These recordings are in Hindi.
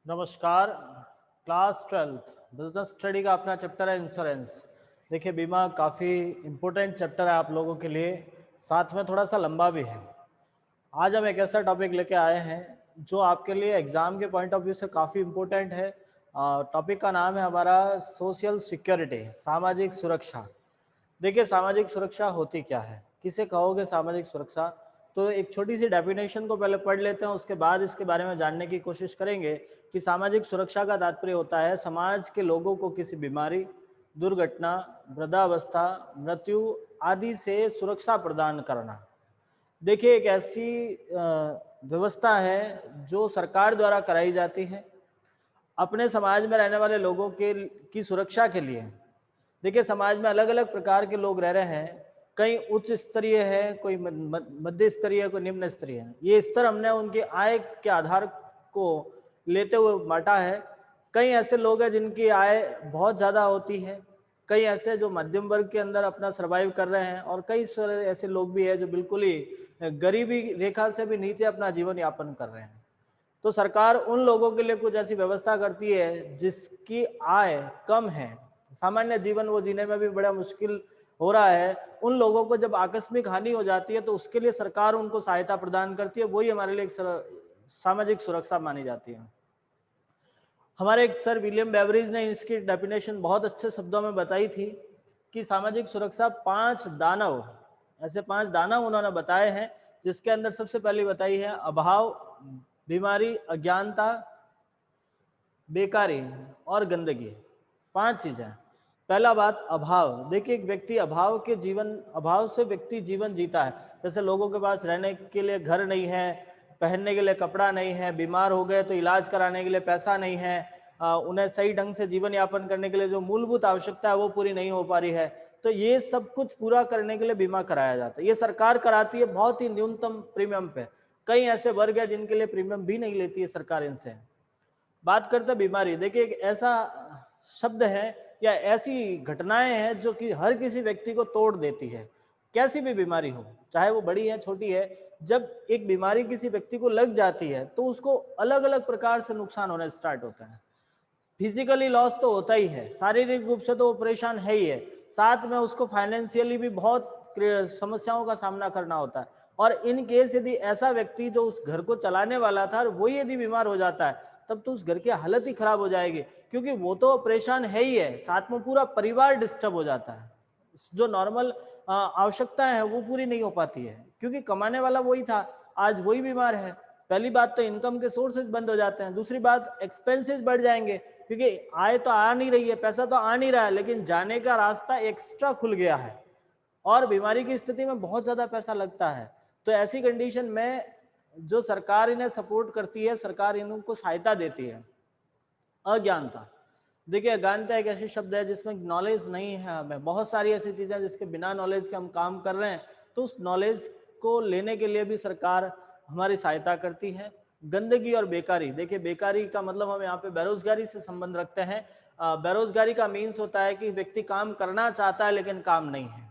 नमस्कार। क्लास 12th बिजनेस स्टडी का अपना चैप्टर है इंश्योरेंस। देखिए, बीमा काफ़ी इम्पोर्टेंट चैप्टर है आप लोगों के लिए, साथ में थोड़ा सा लंबा भी है। आज हम एक ऐसा टॉपिक लेके आए हैं जो आपके लिए एग्जाम के पॉइंट ऑफ व्यू से काफ़ी इम्पोर्टेंट है। टॉपिक का नाम है हमारा सोशल सिक्योरिटी, सामाजिक सुरक्षा। देखिए, सामाजिक सुरक्षा होती क्या है, किसे कहोगे सामाजिक सुरक्षा? तो एक छोटी सी डेफिनेशन को पहले पढ़ लेते हैं, उसके बाद इसके बारे में जानने की कोशिश करेंगे कि सामाजिक सुरक्षा का तात्पर्य होता है समाज के लोगों को किसी बीमारी, दुर्घटना, वृद्धावस्था, मृत्यु आदि से सुरक्षा प्रदान करना। देखिए, एक ऐसी व्यवस्था है जो सरकार द्वारा कराई जाती है अपने समाज में रहने वाले लोगों के की सुरक्षा के लिए। देखिए, समाज में अलग अलग प्रकार के लोग रह रहे हैं। कई उच्च स्तरीय है, कोई मध्य स्तरीय, कोई निम्न स्तरीय है। ये स्तर हमने उनके आय के आधार को लेते हुए बांटा है। कई ऐसे लोग हैं जिनकी आय बहुत ज़्यादा होती है, कई ऐसे जो मध्यम वर्ग के अंदर अपना सर्वाइव कर रहे हैं, और कई सारे ऐसे लोग भी हैं जो बिल्कुल ही गरीबी रेखा से भी नीचे अपना जीवन यापन कर रहे हैं। तो सरकार उन लोगों के लिए कुछ ऐसी व्यवस्था करती है जिसकी आय कम है, सामान्य जीवन वो जीने में भी बड़ा मुश्किल हो रहा है। उन लोगों को जब आकस्मिक हानि हो जाती है तो उसके लिए सरकार उनको सहायता प्रदान करती है। वही हमारे लिए एक सामाजिक सुरक्षा मानी जाती है। हमारे एक सर विलियम बेवरेज ने इसकी डेफिनेशन बहुत अच्छे शब्दों में बताई थी कि सामाजिक सुरक्षा 5 दानव, ऐसे 5 दानव उन्होंने बताए हैं, जिसके अंदर सबसे पहले बताई है अभाव, बीमारी, अज्ञानता, बेकारी और गंदगी। 5 चीजें। पहला बात अभाव। देखिए, एक व्यक्ति अभाव से व्यक्ति जीवन जीता है। जैसे लोगों के पास रहने के लिए घर नहीं है, पहनने के लिए कपड़ा नहीं है, बीमार हो गए तो इलाज कराने के लिए पैसा नहीं है, उन्हें सही ढंग से जीवन यापन करने के लिए जो मूलभूत आवश्यकता है वो पूरी नहीं हो पा रही है। तो ये सब कुछ पूरा करने के लिए बीमा कराया जाता है। ये सरकार कराती है बहुत ही न्यूनतम प्रीमियम पे। कई ऐसे वर्ग है जिनके लिए प्रीमियम भी नहीं लेती है सरकार इनसे। बात करते हैं बीमारी। देखिए, एक ऐसा शब्द है या ऐसी घटनाएं हैं जो कि हर किसी व्यक्ति को तोड़ देती है। कैसी भी बीमारी हो, चाहे वो बड़ी है छोटी है, जब एक बीमारी किसी व्यक्ति को लग जाती है तो उसको अलग अलग प्रकार से नुकसान होने स्टार्ट होते हैं। फिजिकली लॉस तो होता ही है, शारीरिक रूप से तो वो परेशान है ही है, साथ में उसको फाइनेंशियली भी बहुत समस्याओं का सामना करना होता है। और इन केस यदि ऐसा व्यक्ति जो उस घर को चलाने वाला था वही यदि बीमार हो जाता है, तब तो उस घर की हालत ही खराब हो जाएगी, क्योंकि वो तो परेशान है ही है, साथ में पूरा परिवार डिस्टर्ब हो जाता है। जो नॉर्मल आवश्यकताएं हैं वो पूरी नहीं हो पाती है, क्योंकि कमाने वाला वही था, आज वही बीमार है। पहली बात तो इनकम के सोर्सेज बंद हो जाते हैं। दूसरी बात, एक्सपेंसेस बढ़ जाएंगे, क्योंकि आय तो आ नहीं रही है, पैसा तो आ नहीं रहा है, लेकिन जाने का रास्ता एक्स्ट्रा खुल गया है और बीमारी की स्थिति में बहुत ज्यादा पैसा लगता है। तो ऐसी कंडीशन में जो सरकार इन्हें सपोर्ट करती है, सरकार इनको सहायता देती है। अज्ञानता। देखिए, अज्ञानता एक ऐसी शब्द है जिसमें नॉलेज नहीं है हमें। बहुत सारी ऐसी चीजें जिसके बिना नॉलेज के हम काम कर रहे हैं, तो उस नॉलेज को लेने के लिए भी सरकार हमारी सहायता करती है। गंदगी और बेकारी। देखिए, बेकारी का मतलब हम यहाँ पे बेरोजगारी से संबंध रखते हैं। बेरोजगारी का मीन्स होता है कि व्यक्ति काम करना चाहता है लेकिन काम नहीं है।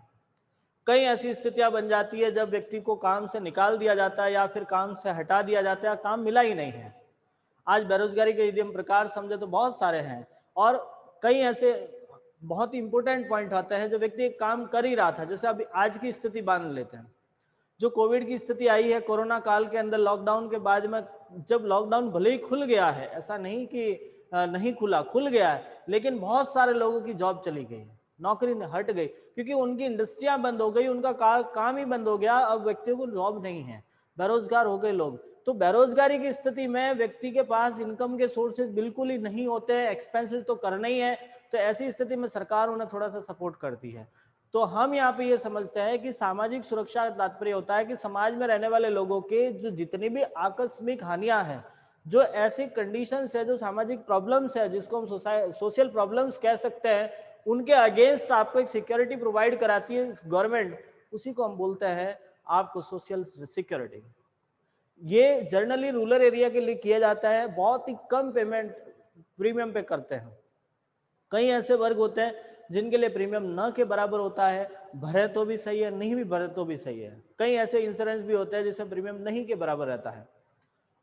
कई ऐसी स्थितियां बन जाती है जब व्यक्ति को काम से निकाल दिया जाता है या फिर काम से हटा दिया जाता है, काम मिला ही नहीं है। आज बेरोजगारी के यदि हम प्रकार समझे तो बहुत सारे हैं, और कई ऐसे बहुत ही इंपॉर्टेंट पॉइंट आते हैं जो व्यक्ति एक काम कर ही रहा था। जैसे अभी आज की स्थिति मान लेते हैं, जो कोविड की स्थिति आई है कोरोना काल के अंदर, लॉकडाउन के बाद में, जब लॉकडाउन भले ही खुल गया है, ऐसा नहीं कि नहीं खुला, खुल गया है, लेकिन बहुत सारे लोगों की जॉब चली गई, नौकरी हट गई, क्योंकि उनकी इंडस्ट्रियां बंद हो गई, उनका काम ही बंद हो गया। अब व्यक्तियों को जॉब नहीं है, बेरोजगार हो गए लोग। तो बेरोजगारी की स्थिति में व्यक्ति के पास इनकम के सोर्सेज बिल्कुल ही नहीं होते हैं, एक्सपेंसेस तो करना ही है। तो ऐसी स्थिति में सरकार उन्हें थोड़ा सा सपोर्ट करती है। तो हम यहाँ पे ये समझते हैं कि सामाजिक सुरक्षा का तात्पर्य होता है कि समाज में रहने वाले लोगों के जो जितनी भी आकस्मिक हानियां हैं, जो ऐसी कंडीशंस है, जो सामाजिक प्रॉब्लम्स है, जिसको हम सोशल प्रॉब्लम्स कह सकते हैं, उनके अगेंस्ट आपको एक सिक्योरिटी प्रोवाइड कराती है गवर्नमेंट, उसी को हम बोलते हैं आपको सोशल सिक्योरिटी। ये जनरली रूरल एरिया के लिए किया जाता है, बहुत ही कम पेमेंट प्रीमियम पे करते हैं। कई ऐसे वर्ग होते हैं जिनके लिए प्रीमियम न के बराबर होता है, भरे तो भी सही है, नहीं भी भरे तो भी सही है। कई ऐसे इंश्योरेंस भी होते हैं जिसमें प्रीमियम नहीं के बराबर रहता है।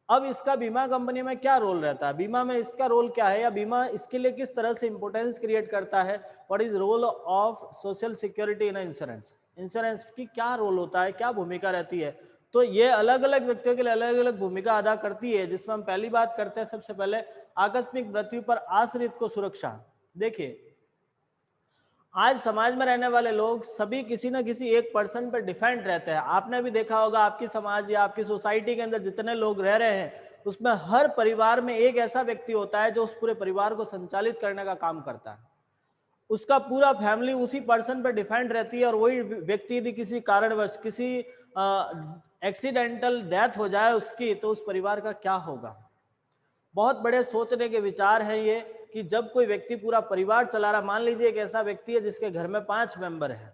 अब इसका बीमा कंपनी में क्या रोल रहता है, बीमा में इसका रोल क्या है, या बीमा इसके लिए किस तरह से इंपोर्टेंस क्रिएट करता है, what is role of social security in insurance, insurance की क्या रोल होता है, क्या भूमिका रहती है। तो ये अलग अलग व्यक्तियों के लिए अलग अलग भूमिका अदा करती है, जिसमें हम पहली बात करते हैं सबसे पहले आकस्मिक मृत्यु पर आश्रित को सुरक्षा। देखिए आज समाज में रहने वाले लोग सभी किसी न किसी एक पर्सन पर डिपेंड रहते हैं। आपने भी देखा होगा आपकी समाज या आपकी सोसाइटी के अंदर जितने लोग रह रहे हैं उसमें हर परिवार में एक ऐसा व्यक्ति होता है जो उस पूरे परिवार को संचालित करने का काम करता है। उसका पूरा फैमिली उसी पर्सन पर डिपेंड रहती है, और वही व्यक्ति यदि किसी कारणवश किसी एक्सीडेंटल डेथ हो जाए उसकी, तो उस परिवार का क्या होगा। बहुत बड़े सोचने के विचार है ये कि जब कोई व्यक्ति पूरा परिवार चला रहा, मान लीजिए एक ऐसा व्यक्ति है जिसके घर में 5 मेंबर हैं,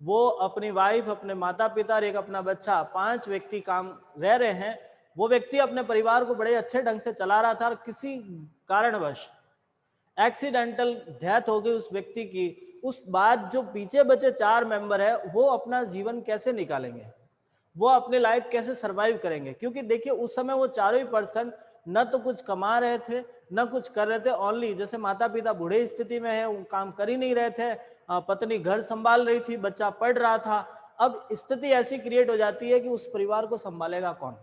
वो अपनी वाइफ, अपने माता पिता और एक अपना बच्चा, 5 व्यक्ति काम रह रहे हैं। वो व्यक्ति अपने परिवार को बड़े अच्छे ढंग से चला रहा था और किसी कारणवश एक्सीडेंटल डेथ हो गई उस व्यक्ति की। उस बाद जो पीछे बचे 4 मेंबर है वो अपना जीवन कैसे निकालेंगे, वो अपनी लाइफ कैसे सरवाइव करेंगे। क्योंकि देखिए उस समय वो चारों ही पर्सन न तो कुछ कमा रहे थे न कुछ कर रहे थे, ओनली जैसे माता पिता बूढ़े स्थिति में है, वो काम कर ही नहीं रहे थे, पत्नी घर संभाल रही थी, बच्चा पढ़ रहा था। अब स्थिति ऐसी क्रिएट हो जाती है कि उस परिवार को संभालेगा कौन।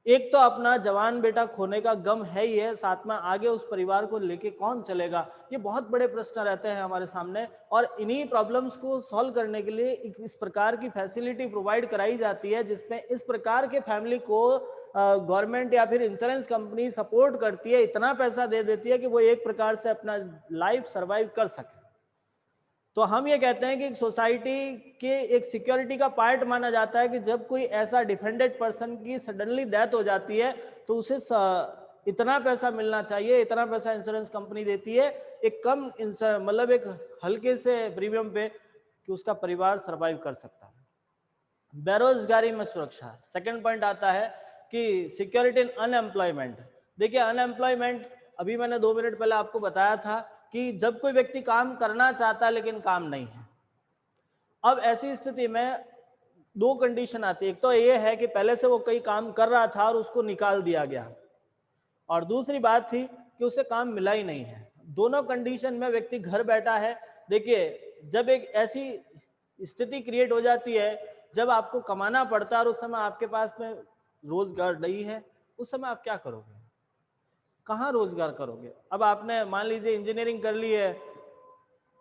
एक तो अपना जवान बेटा खोने का गम है ही है, साथ में आगे उस परिवार को लेके कौन चलेगा। ये बहुत बड़े प्रश्न रहते हैं हमारे सामने, और इन्हीं प्रॉब्लम्स को सॉल्व करने के लिए इस प्रकार की फैसिलिटी प्रोवाइड कराई जाती है, जिसमें इस प्रकार के फैमिली को गवर्नमेंट या फिर इंश्योरेंस कंपनी सपोर्ट करती है, इतना पैसा दे देती है कि वो एक प्रकार से अपना लाइफ सर्वाइव कर सके। तो हम ये कहते हैं कि सोसाइटी के एक सिक्योरिटी का पार्ट माना जाता है कि जब कोई ऐसा डिफेंडेड पर्सन की सडनली डेथ हो जाती है तो उसे इतना पैसा मिलना चाहिए, इतना पैसा इंश्योरेंस कंपनी देती है, एक कम मतलब एक हल्के से प्रीमियम पे, कि उसका परिवार सरवाइव कर सकता है। बेरोजगारी में सुरक्षा, सेकंड पॉइंट आता है कि सिक्योरिटी इन अनएम्प्लॉयमेंट। देखिए अनएम्प्लॉयमेंट अभी मैंने 2 मिनट पहले आपको बताया था कि जब कोई व्यक्ति काम करना चाहता है लेकिन काम नहीं है। अब ऐसी स्थिति में 2 कंडीशन आती है, एक तो ये है कि पहले से वो कई काम कर रहा था और उसको निकाल दिया गया, और दूसरी बात थी कि उसे काम मिला ही नहीं है। दोनों कंडीशन में व्यक्ति घर बैठा है। देखिए जब एक ऐसी स्थिति क्रिएट हो जाती है जब आपको कमाना पड़ता है और उस समय आपके पास में रोजगार नहीं है, उस समय आप क्या करोगे, कहाँ रोजगार करोगे। अब आपने मान लीजिए इंजीनियरिंग कर ली है,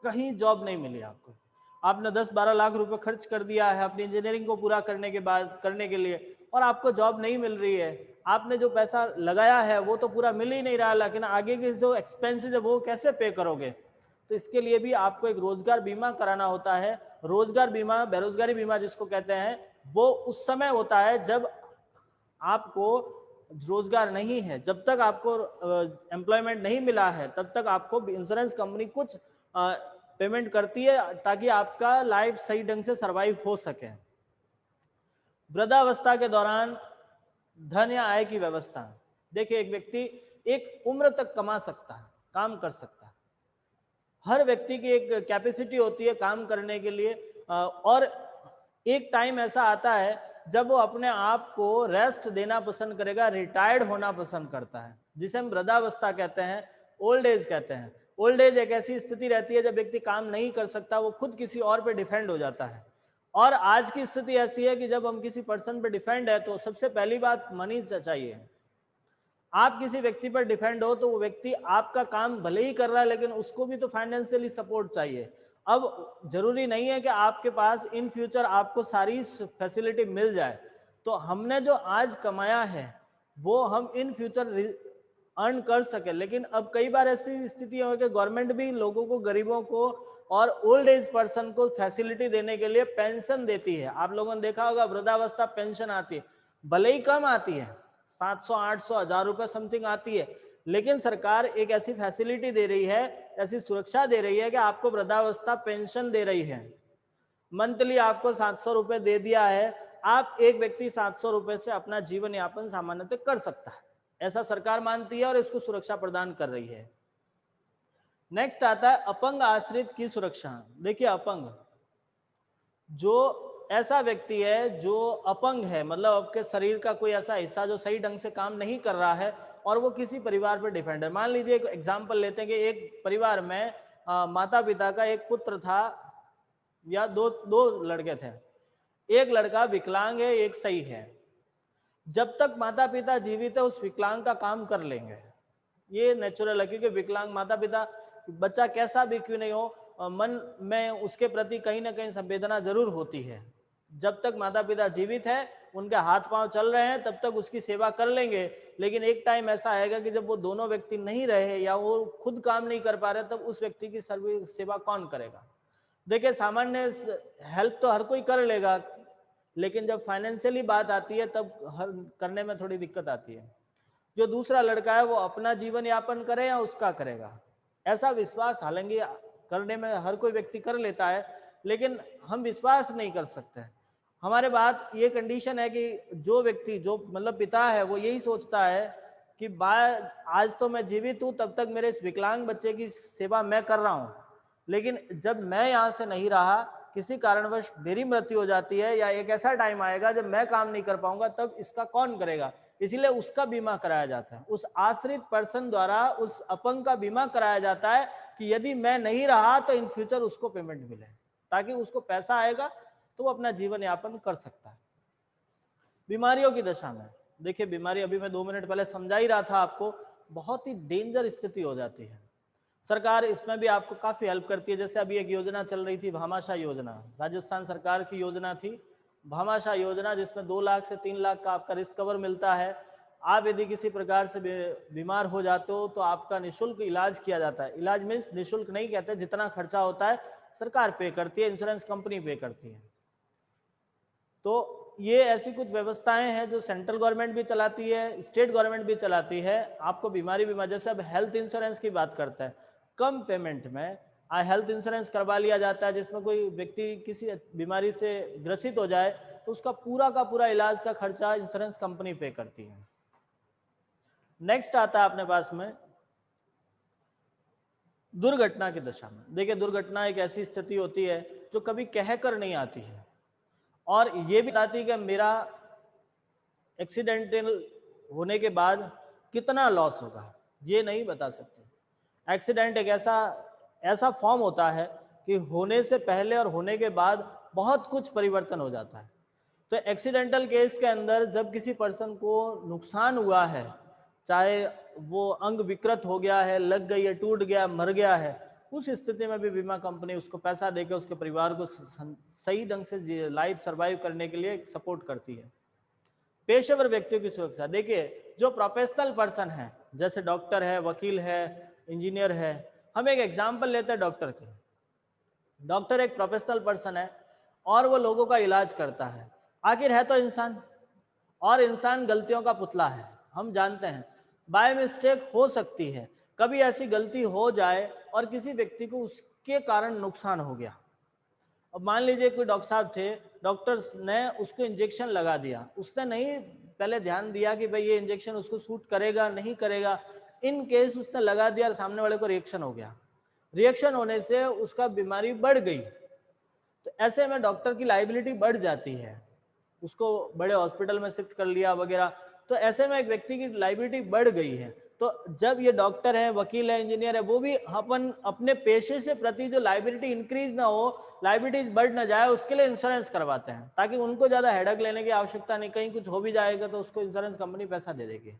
कहीं जॉब नहीं मिली आपको, आपने 10-12 लाख रुपए खर्च कर दिया है अपनी इंजीनियरिंग को पूरा करने के बाद करने के लिए, और आपको जॉब नहीं मिल रही है। आपने जो पैसा लगाया है वो तो पूरा मिल ही नहीं रहा, लेकिन आगे के जो एक्सपेंसेस है वो कैसे पे करोगे। तो इसके लिए भी आपको एक रोजगार बीमा कराना होता है। रोजगार बीमा, बेरोजगारी बीमा जिसको कहते हैं, वो उस समय होता है जब आपको रोजगार नहीं है, जब तक आपको एम्प्लॉयमेंट नहीं मिला है तब तक आपको इंश्योरेंस कंपनी कुछ पेमेंट करती है ताकि आपका लाइफ सही ढंग से सरवाइव हो सके। वृद्धावस्था के दौरान धन या आय की व्यवस्था। देखिए एक व्यक्ति एक उम्र तक कमा सकता है, काम कर सकता है, हर व्यक्ति की एक कैपेसिटी होती है काम करने के लिए, और एक टाइम ऐसा आता है जब वो अपने आप को रेस्ट देना पसंद करेगा, रिटायर्ड होना पसंद करता है, जिसे हम वृद्धावस्था कहते हैं, ओल्ड एज कहते हैं। ओल्ड एज एक ऐसी स्थिति रहती है जब व्यक्ति काम नहीं कर सकता, वो खुद किसी और पे डिपेंड हो जाता है। और आज की स्थिति ऐसी है कि जब हम किसी पर्सन पे डिपेंड है तो सबसे पहली बात मनी चाहिए। आप किसी व्यक्ति पर डिपेंड हो तो वो व्यक्ति आपका काम भले ही कर रहा है लेकिन उसको भी तो फाइनेंशियली सपोर्ट चाहिए। अब जरूरी नहीं है कि आपके पास इन फ्यूचर आपको सारी फैसिलिटी मिल जाए, तो हमने जो आज कमाया है वो हम इन फ्यूचर अर्न कर सके। लेकिन अब कई बार ऐसी स्थिति है कि गवर्नमेंट भी लोगों को, गरीबों को और ओल्ड एज पर्सन को फैसिलिटी देने के लिए पेंशन देती है। आप लोगों ने देखा होगा वृद्धावस्था पेंशन आती है, भले ही कम आती है, 700, 800, 1000 रुपए समथिंग आती है, लेकिन सरकार एक ऐसी फैसिलिटी दे रही है, ऐसी सुरक्षा दे रही है कि आपको वृद्धावस्था पेंशन दे रही है। मंथली आपको 700 रुपए दे दिया है, आप एक व्यक्ति 700 रुपए से अपना जीवन यापन सामान्यतः कर सकता है, ऐसा सरकार मानती है और इसको सुरक्षा प्रदान कर रही है। नेक्स्ट आता है अपंग आश्रित की सुरक्षा। देखिए अपंग जो ऐसा व्यक्ति है जो अपंग है, मतलब आपके शरीर का कोई ऐसा हिस्सा जो सही ढंग से काम नहीं कर रहा है और वो किसी परिवार पर डिपेंड है। मान लीजिए एक एग्जाम्पल लेते हैं कि एक परिवार में माता पिता का एक पुत्र था या दो दो लड़के थे, एक लड़का विकलांग है, एक सही है। जब तक माता पिता जीवित है उस विकलांग का काम कर लेंगे, ये नेचुरल है, क्योंकि विकलांग माता पिता, बच्चा कैसा भी क्यों नहीं हो, मन में उसके प्रति कहीं ना कहीं संवेदना जरूर होती है। जब तक माता पिता जीवित है, उनके हाथ पांव चल रहे हैं, तब तक उसकी सेवा कर लेंगे। लेकिन एक टाइम ऐसा आएगा कि जब वो दोनों व्यक्ति नहीं रहे या वो खुद काम नहीं कर पा रहे, तब उस व्यक्ति की सेवा कौन करेगा? देखिए, सामान्य हेल्प तो हर कोई कर लेगा, लेकिन जब फाइनेंशियली बात आती है तब हर करने में थोड़ी दिक्कत आती है। जो दूसरा लड़का है वो अपना जीवन यापन करे या उसका करेगा, ऐसा विश्वास हालांकि करने में हर कोई व्यक्ति कर लेता है, लेकिन हम विश्वास नहीं कर सकते। हमारे बात ये कंडीशन है कि जो व्यक्ति, जो मतलब पिता है, वो यही सोचता है कि आज तो मैं जीवित हूं, तब तक मेरे इस विकलांग बच्चे की सेवा मैं कर रहा हूं, लेकिन जब मैं यहाँ से नहीं रहा, किसी कारणवश मेरी मृत्यु हो जाती है या एक ऐसा टाइम आएगा जब मैं काम नहीं कर पाऊंगा, तब इसका कौन करेगा? इसीलिए उसका बीमा कराया जाता है, उस आश्रित पर्सन द्वारा उस अपंग का बीमा कराया जाता है कि यदि मैं नहीं रहा तो इन फ्यूचर उसको पेमेंट मिले, ताकि उसको पैसा आएगा तो वो अपना जीवन यापन कर सकता है। बीमारियों की दशा में देखिए, बीमारी अभी मैं 2 मिनट पहले समझा ही रहा था आपको, बहुत ही डेंजर स्थिति हो जाती है। सरकार इसमें भी आपको काफी हेल्प करती है। जैसे अभी एक योजना चल रही थी, भामाशाह योजना, राजस्थान सरकार की योजना थी भामाशाह योजना, जिसमें 2 लाख से 3 लाख का आपका रिस्क कवर मिलता है। आप यदि किसी प्रकार से बीमार हो जाते हो तो आपका निःशुल्क इलाज किया जाता है। इलाज मीन्स निःशुल्क नहीं कहते, जितना खर्चा होता है सरकार पे करती है, इंश्योरेंस कंपनी पे करती है। तो ये ऐसी कुछ व्यवस्थाएं हैं जो सेंट्रल गवर्नमेंट भी चलाती है, स्टेट गवर्नमेंट भी चलाती है। आपको बीमारी बीमा, जैसे अब हेल्थ इंश्योरेंस की बात करते हैं, कम पेमेंट में हेल्थ इंश्योरेंस करवा लिया जाता है, जिसमें कोई व्यक्ति किसी बीमारी से ग्रसित हो जाए तो उसका पूरा का पूरा इलाज का खर्चा इंश्योरेंस कंपनी पे करती है। नेक्स्ट आता है अपने पास में दुर्घटना की दशा में। देखिए, दुर्घटना एक ऐसी स्थिति होती है जो कभी कहकर नहीं आती है और ये भी बताती है कि मेरा एक्सीडेंटल होने के बाद कितना लॉस होगा, ये नहीं बता सकते। एक्सीडेंट एक ऐसा फॉर्म होता है कि होने से पहले और होने के बाद बहुत कुछ परिवर्तन हो जाता है। तो एक्सीडेंटल केस के अंदर जब किसी पर्सन को नुकसान हुआ है, चाहे वो अंग विकृत हो गया है, लग गई है, टूट गया, मर गया है, उस स्थिति में भी बीमा कंपनी उसको पैसा देकर उसके परिवार को सही ढंग से लाइफ सर्वाइव करने के लिए सपोर्ट करती है। पेशेवर व्यक्तियों की सुरक्षा, देखिए जो प्रोफेशनल पर्सन है, जैसे डॉक्टर है, वकील है, इंजीनियर है। हम एक एग्जांपल लेते हैं डॉक्टर की। डॉक्टर एक प्रोफेशनल पर्सन है और वो लोगों का इलाज करता है। आखिर है तो इंसान, और इंसान गलतियों का पुतला है। हम जानते हैं बाय मिस्टेक हो सकती है, कभी ऐसी गलती हो जाए और किसी व्यक्ति को उसके कारण नुकसान हो गया। अब मान लीजिए कोई डॉक्टर साहब थे, डॉक्टर्स ने उसको इंजेक्शन लगा दिया, उसने नहीं पहले ध्यान दिया कि भाई ये इंजेक्शन उसको सूट करेगा नहीं करेगा। इन केस उसने लगा दिया और सामने वाले को रिएक्शन हो गया, रिएक्शन होने से उसका बीमारी बढ़ गई, तो ऐसे में डॉक्टर की लाइबिलिटी बढ़ जाती है। उसको बड़े हॉस्पिटल में शिफ्ट कर लिया वगैरह, तो ऐसे में एक व्यक्ति की लाइबिलिटी बढ़ गई है। तो जब ये डॉक्टर है, वकील है, इंजीनियर है, वो भी अपने पेशे से प्रति जो लाइबिलिटी इंक्रीज ना हो, लाइबिलिटीज बढ़ ना जाए, उसके लिए इंश्योरेंस करवाते हैं, ताकि उनको ज्यादा हेडेक लेने की आवश्यकता नहीं। कहीं कुछ हो भी जाएगा तो उसको इंश्योरेंस कंपनी पैसा दे देगी।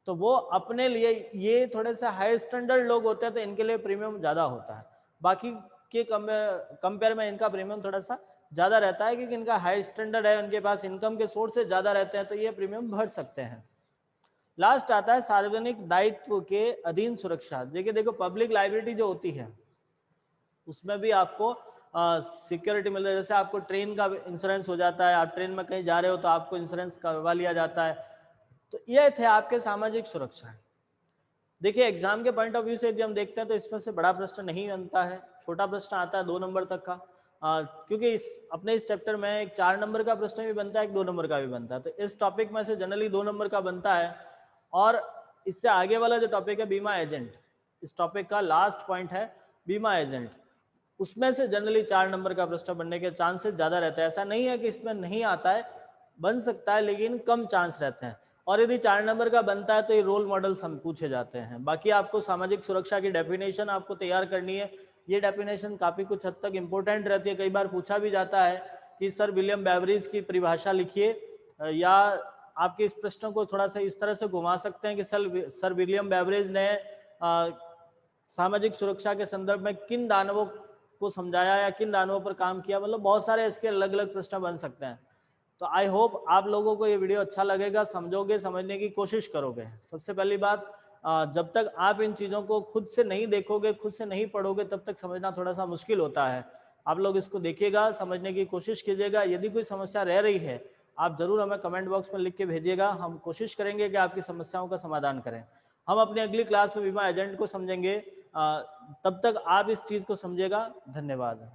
तो वो अपने लिए, ये थोड़े से हाई स्टैंडर्ड लोग होते हैं तो इनके लिए प्रीमियम ज्यादा होता है। बाकी के कंपेयर में इनका प्रीमियम थोड़ा सा ज्यादा रहता है, क्योंकि इनका हाई स्टैंडर्ड है, उनके पास इनकम के सोर्सेज ज्यादा रहते हैं, तो ये प्रीमियम भर सकते हैं। लास्ट आता है सार्वजनिक दायित्व के अधीन सुरक्षा। देखो पब्लिक लाइबिलिटी जो होती है उसमें भी आपको सिक्योरिटी मिल रही है। जैसे आपको ट्रेन का इंश्योरेंस हो जाता है, आप ट्रेन में कहीं जा रहे हो तो आपको इंश्योरेंस करवा लिया जाता है। तो ये थे आपके सामाजिक सुरक्षा। देखिए, एग्जाम के पॉइंट ऑफ व्यू से यदि हम देखते हैं तो इसमें से बड़ा प्रश्न नहीं बनता है, छोटा प्रश्न आता है 2 नंबर तक का। क्योंकि अपने इस चैप्टर में एक 4 नंबर का प्रश्न भी बनता है, एक 2 नंबर का भी बनता है। तो इस टॉपिक में से जनरली 2 नंबर का बनता है। और इससे आगे वाला जो टॉपिक है बीमा एजेंट, इस टॉपिक का लास्ट पॉइंट है बीमा एजेंट। उसमें से जनरली 4 नंबर का प्रश्न बनने के चांसेस ज्यादा रहते हैं। ऐसा नहीं है कि इसमें नहीं आता है, बन सकता है, लेकिन कम चांस रहते हैं। और यदि 4 नंबर का बनता है तो ये रोल मॉडल हम पूछे जाते हैं। बाकी आपको सामाजिक सुरक्षा की डेफिनेशन आपको तैयार करनी है। ये डेफिनेशन काफी कुछ हद तक इंपॉर्टेंट रहती है। कई बार पूछा भी जाता है कि सर विलियम बेवरेज की परिभाषा लिखिए, या आपके इस प्रश्न को थोड़ा सा इस तरह से घुमा सकते हैं कि सर विलियम बेवरेज ने सामाजिक सुरक्षा के संदर्भ में किन दानवों को समझाया या किन दानवों पर काम किया। मतलब बहुत सारे इसके अलग अलग प्रश्न बन सकते हैं। तो आई होप आप लोगों को ये वीडियो अच्छा लगेगा, समझोगे, समझने की कोशिश करोगे। सबसे पहली बात, जब तक आप इन चीज़ों को खुद से नहीं देखोगे, खुद से नहीं पढ़ोगे, तब तक समझना थोड़ा सा मुश्किल होता है। आप लोग इसको देखिएगा, समझने की कोशिश कीजिएगा। यदि कोई समस्या रह रही है, आप जरूर हमें कमेंट बॉक्स में लिख के भेजिएगा। हम कोशिश करेंगे कि आपकी समस्याओं का समाधान करें। हम अपनी अगली क्लास में बीमा एजेंट को समझेंगे। तब तक आप इस चीज़ को समझिएगा। धन्यवाद।